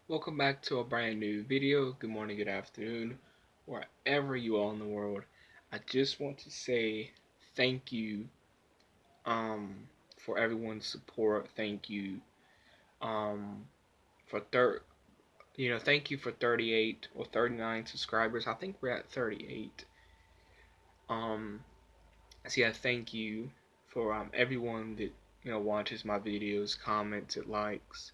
Welcome back to a brand new video. Good morning, good afternoon, wherever you are in the world. I just want to say thank you for everyone's support. Thank you um for thank you for 38 or 39 subscribers. I think we're at 38. Um so yeah, thank you for everyone that watches my videos, comments, it likes.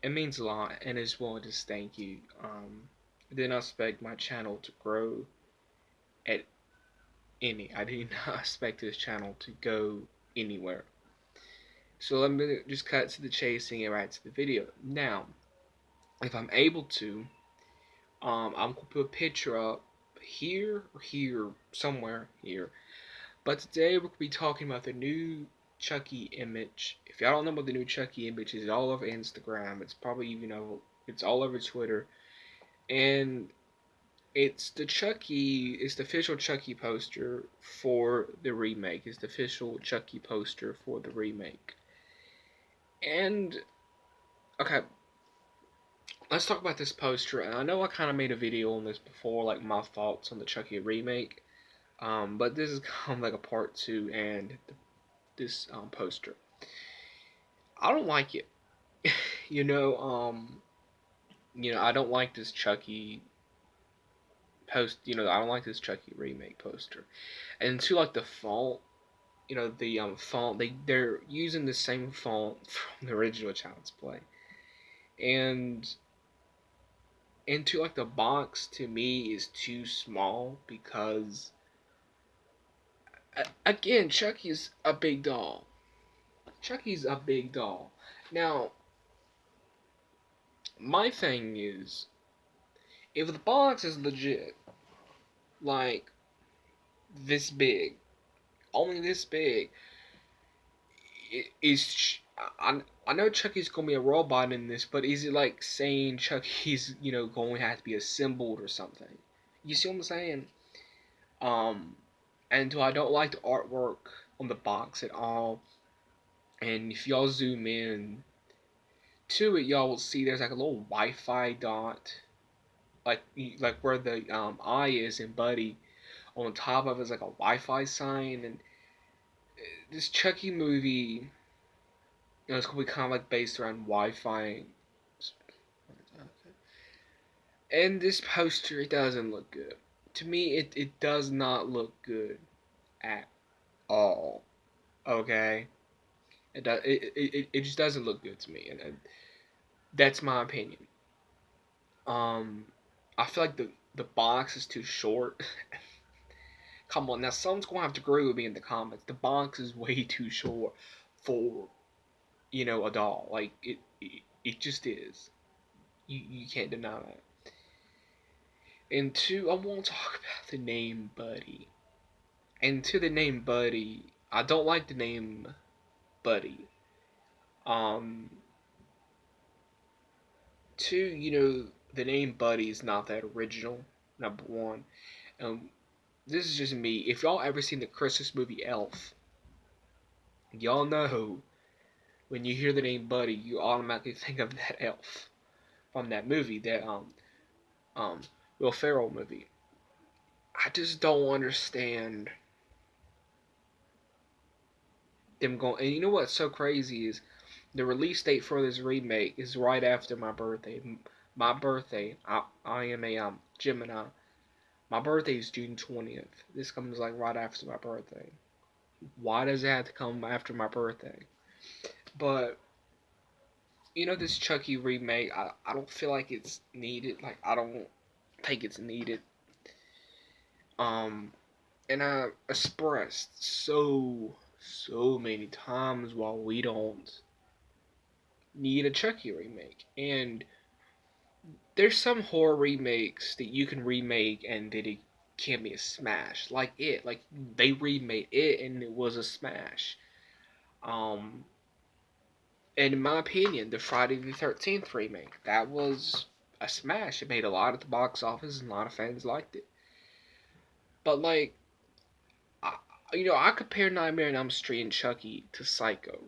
It means a lot, and as well, just thank you. I did not expect my channel to grow at any. I did not expect this channel to go anywhere. So let me just cut to the chase and get right to the video. Now, if I'm able to, I'm gonna put a picture up here or here, somewhere here. But today we're gonna be talking about the new Chucky image. If y'all don't know about the new Chucky image, it's all over Instagram. It's probably it's all over Twitter. And it's the official Chucky poster for the remake. It's the official Chucky poster for the remake. And okay, let's talk about this poster. And I know I kind of made a video on this before, like my thoughts on the Chucky remake. But this is kind of like a part two and this poster. I don't like it. you know, um, I don't like this Chucky I don't like this Chucky remake poster. And to like the font, the font, they're using the same font from the original Child's Play, and to like the box to me is too small because again, Chucky's a big doll. Chucky's a big doll. Now, my thing is, if the box is legit, like this big, only this big, is I know Chucky's gonna be a robot in this, but is it like saying Chucky's going to have to be assembled or something? You see what I'm saying? Um, and I don't like the artwork on the box at all. And if y'all zoom in to it, y'all will see there's like a little Wi-Fi dot, like where the eye is in Buddy. On top of it is like a Wi-Fi sign, and this Chucky movie, it's gonna be kind of like based around Wi-Fi. And this poster, it doesn't look good. To me, it does not look good at all. Okay, it just doesn't look good to me, and that's my opinion. Um, I feel like the box is too short. Come on, now someone's gonna have to agree with me in the comments. The box is way too short for a doll. Like it just is. You can't deny that. And two, I want to talk about the name Buddy. And to the name Buddy, I don't like the name Buddy. Um, two, the name Buddy is not that original. Number one, this is just me. If y'all ever seen the Christmas movie Elf, y'all know when you hear the name Buddy, you automatically think of that elf from that movie, that um Will Ferrell movie. I just don't understand them going. And you know what's so crazy is the release date for this remake is right after my birthday. My birthday, I am a Gemini. My birthday is June 20th. This comes like right after my birthday. Why does it have to come after my birthday? But this Chucky remake, I don't feel like it's needed. Like I don't think it's needed. Um, and I expressed so many times why we don't need a Chucky remake. And there's some horror remakes that you can remake and that it can be a smash. Like it, like they remade it and it was a smash. Um, and in my opinion, the Friday the 13th remake, that was a smash. It made a lot at the box office and a lot of fans liked it. But like, I compare Nightmare on Elm Street and Chucky to Psycho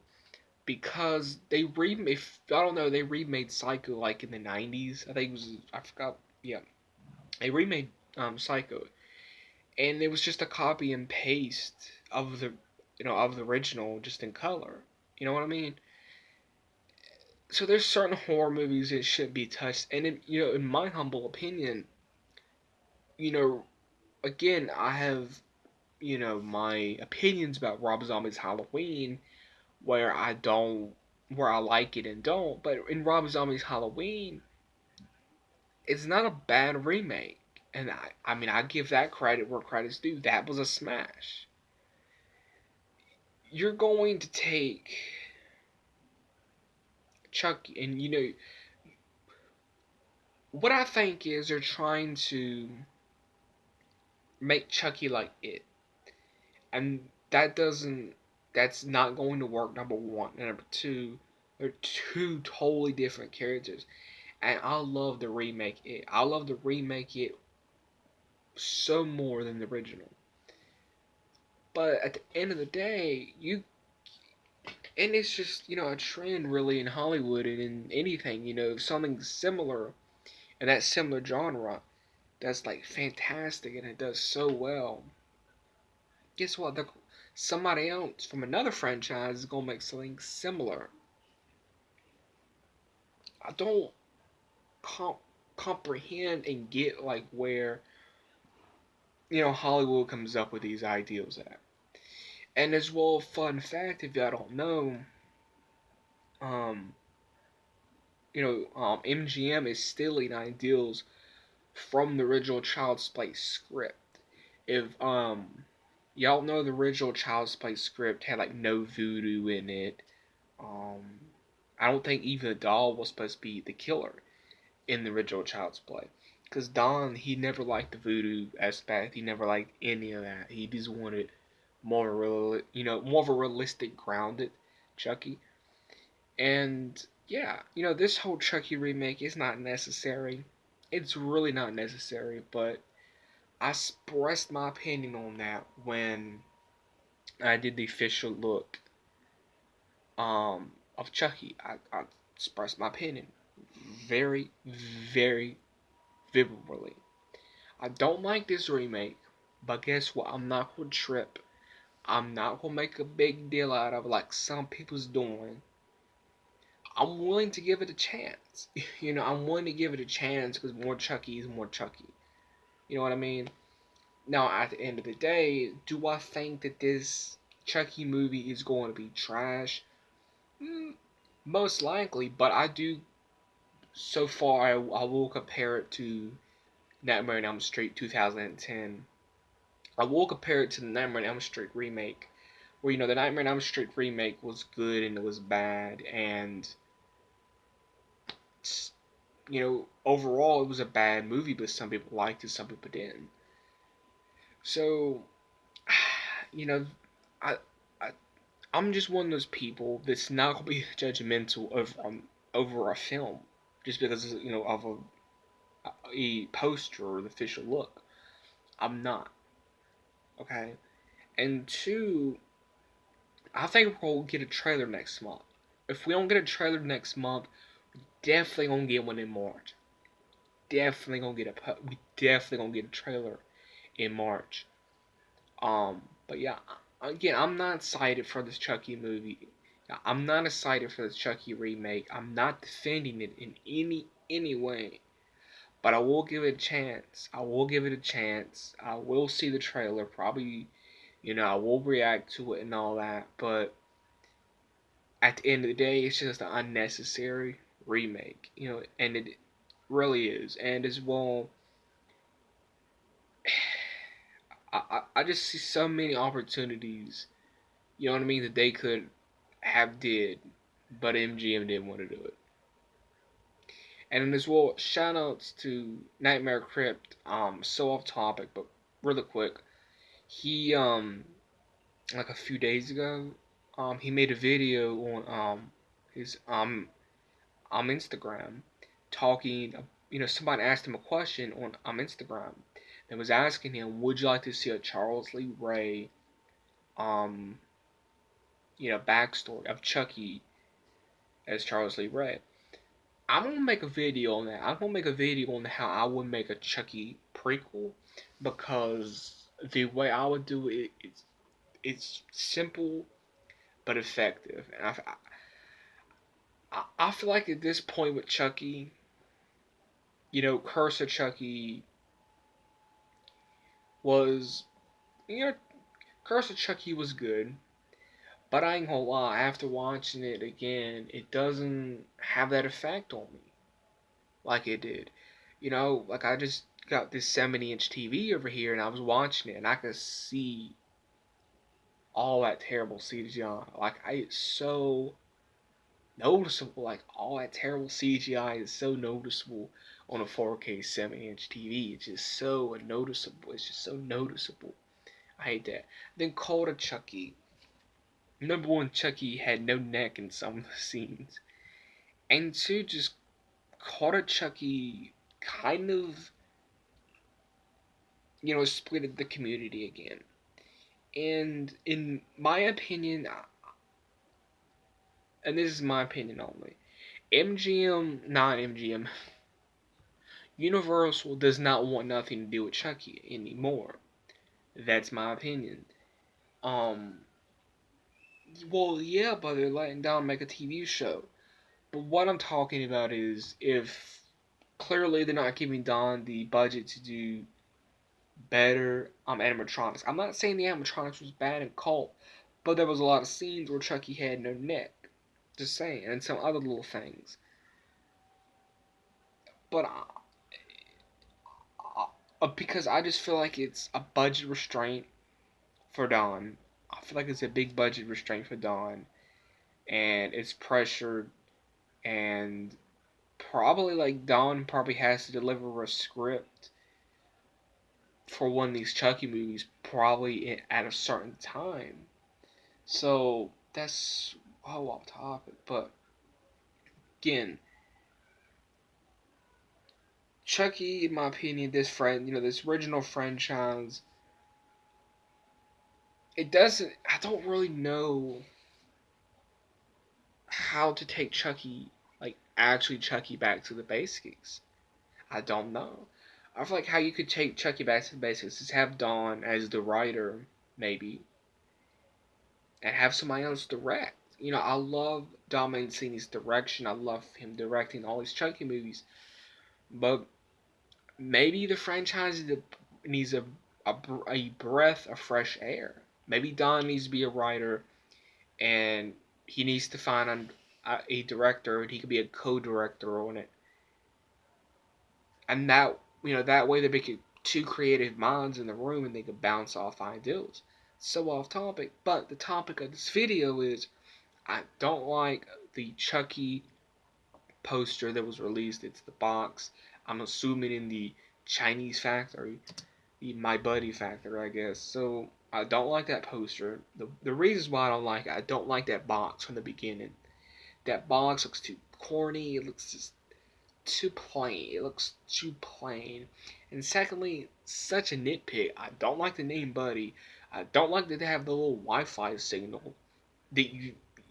because they remade. I don't know. They remade Psycho like in the '90s. I think it was. I forgot. Yeah, they remade Psycho, and it was just a copy and paste of the of the original, just in color. You know what I mean? So there's certain horror movies that should be touched, and in my humble opinion, you know, again, I have my opinions about Rob Zombie's Halloween, where I like it and don't. But in Rob Zombie's Halloween, it's not a bad remake, and I mean I give that credit where credit's due. That was a smash. You're going to take Chucky, and what I think is they're trying to make Chucky like it, and that's not going to work. Number one, and number two, they're two totally different characters. And I love the remake it. I love the remake it so more than the original. But at the end of the day, and it's just a trend really in Hollywood and in anything, something similar in that similar genre that's like fantastic and it does so well. Guess what? Somebody else from another franchise is gonna make something similar. I don't comprehend and get like where Hollywood comes up with these ideals at. And as well, fun fact, if y'all don't know, um, MGM is stealing ideals from the original Child's Play script. If y'all know, the original Child's Play script had like no voodoo in it. Um, I don't think even the doll was supposed to be the killer in the original Child's Play. Because Don, he never liked the voodoo aspect. He never liked any of that. He just wanted more of a realistic, grounded Chucky. And yeah, this whole Chucky remake is not necessary. It's really not necessary, but I expressed my opinion on that when I did the official look of Chucky. I expressed my opinion very, very vividly. I don't like this remake, but guess what? I'm not gonna trip. I'm not gonna make a big deal out of it like some people's doing. I'm willing to give it a chance. I'm willing to give it a chance because more Chucky is more Chucky. You know what I mean? Now, at the end of the day, do I think that this Chucky movie is going to be trash? Most likely, but I do. So far, I will compare it to Nightmare on Elm Street 2010. I will compare it to the Nightmare on Elm Street remake, where the Nightmare on Elm Street remake was good and it was bad, and overall it was a bad movie, but some people liked it, some people didn't. So, you know, I, I I'm just one of those people that's not gonna be judgmental over a film just because of a poster or the official look. I'm not. Okay. And two, I think we'll get a trailer next month. If we don't get a trailer next month, we definitely gonna get one in March. We definitely gonna get a trailer in March. But yeah, again, I'm not excited for this Chucky movie. I'm not excited for this Chucky remake. I'm not defending it in any way. But I will give it a chance. I will give it a chance. I will see the trailer. Probably, I will react to it and all that. But at the end of the day, it's just an unnecessary remake. And it really is. And as well, I just see so many opportunities, you know what I mean, that they could have did, but MGM didn't want to do it. And as well, shout outs to Nightmare Crypt. So off topic, but really quick. He like a few days ago, he made a video on his Instagram, talking. Somebody asked him a question on Instagram, and was asking him, "Would you like to see a Charles Lee Ray, um, backstory of Chucky as Charles Lee Ray. I'm gonna make a video on that. I'm gonna make a video on how I would make a Chucky prequel, because the way I would do it, it's simple but effective. And I feel like at this point with Chucky, Curse of Chucky was, you know, Curse of Chucky was good, but I ain't gonna lie, after watching it again, it doesn't have that effect on me like it did. Like I just got this 70-inch TV over here and I was watching it and I could see all that terrible CGI. Like, it's so noticeable. Like, all that terrible CGI is so noticeable on a 4K 70-inch TV. It's just so noticeable. It's just so noticeable. I hate that. Then Call of Chucky. Number one, Chucky had no neck in some of the scenes. And two, just Call of Chucky kind of, split the community again. And in my opinion, and this is my opinion only, not MGM, Universal does not want nothing to do with Chucky anymore. That's my opinion. Well, yeah, but they're letting Don make a TV show. But what I'm talking about is, if clearly they're not giving Don the budget to do better animatronics. I'm not saying the animatronics was bad in Cult, but there was a lot of scenes where Chucky had no neck. Just saying, and some other little things. But because I just feel like it's a budget restraint for Don. I feel like it's a big budget restraint for Don, and it's pressured, and probably like Don probably has to deliver a script for one of these Chucky movies probably at a certain time. So that's all off topic, but again, Chucky, in my opinion, this original franchise, it doesn't. I don't really know how to take Chucky, like actually Chucky, back to the basics. I don't know. I feel like how you could take Chucky back to the basics is have Dawn as the writer, maybe, and have somebody else direct. I love Don Mancini's direction. I love him directing all these Chucky movies, but maybe the franchise needs a breath of fresh air. Maybe Don needs to be a writer, and he needs to find a director, and he could be a co-director on it. And that way they make it two creative minds in the room, and they could bounce off ideas. So off topic, but the topic of this video is, I don't like the Chucky poster that was released. It's the box. I'm assuming in the Chinese factory, the My Buddy factory, I guess. So I don't like that poster. The reasons why I don't like it, I don't like that box from the beginning. That box looks too corny. It looks just too plain. It looks too plain. And secondly, such a nitpick. I don't like the name Buddy. I don't like that they have the little Wi-Fi signal. That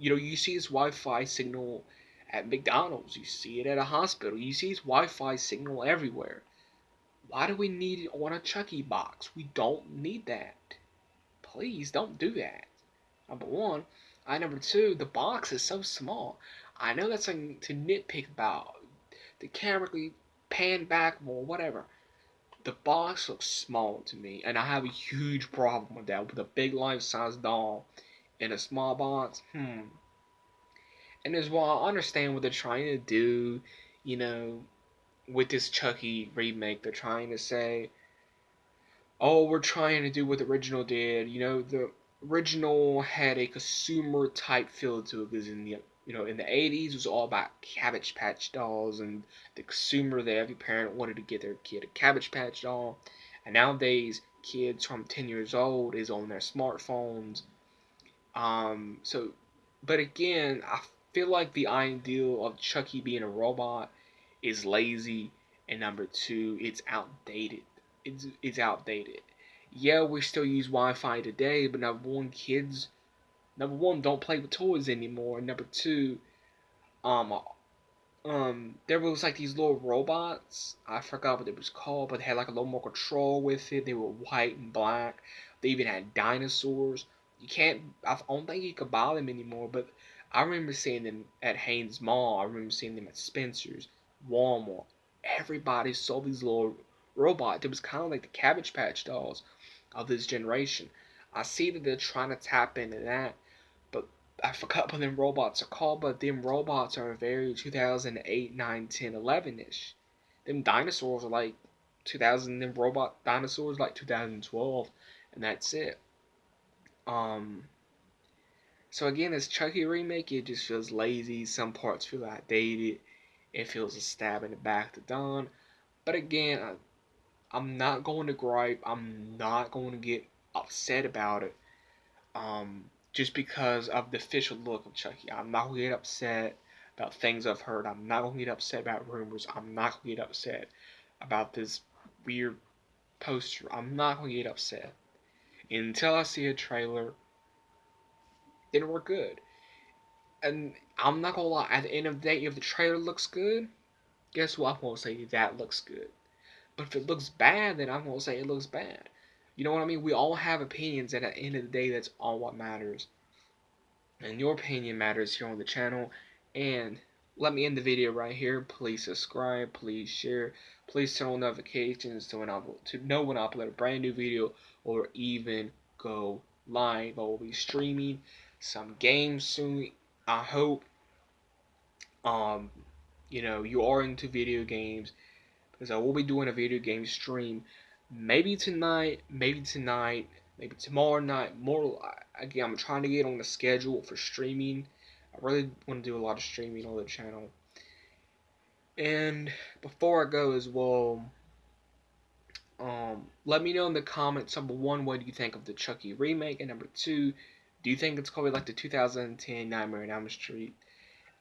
you see this Wi-Fi signal at McDonald's. You see it at a hospital. You see this Wi-Fi signal everywhere. Why do we need it on a Chucky box? We don't need that. Please don't do that. Number one. Number two, the box is so small. I know that's something to nitpick about. The camera can pan back or whatever. The box looks small to me, and I have a huge problem with that. With a big life-size doll in a small box, And as well, I understand what they're trying to do, with this Chucky remake. They're trying to say, oh, we're trying to do what the original did. The original had a consumer type feel to it, because in the 80s, it was all about Cabbage Patch dolls, and the consumer that every parent wanted to get their kid a Cabbage Patch doll. And nowadays, kids from 10 years old is on their smartphones. But again, I feel like the ideal of Chucky being a robot is lazy, and number two, it's outdated. It's outdated. Yeah, we still use Wi-Fi today, but number one, don't play with toys anymore. Number two, Um, there was like these little robots. I forgot what it was called, but they had like a little more control with it. They were white and black. They even had dinosaurs. You can't. I don't think you could buy them anymore. But I remember seeing them at Haynes Mall. I remember seeing them at Spencer's, Walmart. Everybody saw these little robots. It was kind of like the Cabbage Patch Dolls of this generation. I see that they're trying to tap into that, but I forgot what them robots are called, but them robots are very 2008, 9, 10, 11-ish. Them dinosaurs are like 2000, them robot dinosaurs like 2012, and that's it. Um, so again, this Chucky remake, it just feels lazy. Some parts feel outdated. It feels a stab in the back to Don. But again, I'm not going to gripe. I'm not going to get upset about it. Just because of the official look of Chucky. I'm not gonna get upset about things I've heard. I'm not gonna get upset about rumors. I'm not gonna get upset about this weird poster. I'm not gonna get upset until I see a trailer. Then we're good. And I'm not gonna lie. At the end of the day, if the trailer looks good, guess what? I'm gonna say that looks good. But if it looks bad, then I'm gonna say it looks bad. You know what I mean? We all have opinions, and at the end of the day, that's all what matters. And your opinion matters here on the channel. And let me end the video right here. Please subscribe, please share, please turn on notifications to know when I upload a brand new video or even go live. I will be streaming some games soon. I hope um you are into video games, because I will be doing a video game stream maybe tonight, maybe tomorrow night. More again, I'm trying to get on the schedule for streaming. I really want to do a lot of streaming on the channel. And before I go as well, let me know in the comments, number one, what do you think of the Chucky remake, and number two, do you think it's gonna be like the 2010 Nightmare on Elm Street?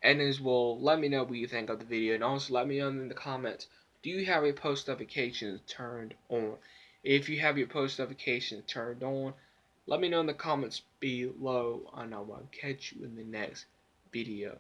And as well, let me know what you think of the video, and also let me know in the comments, do you have your post notifications turned on? If you have your post notifications turned on, let me know in the comments below, and I will catch you in the next video.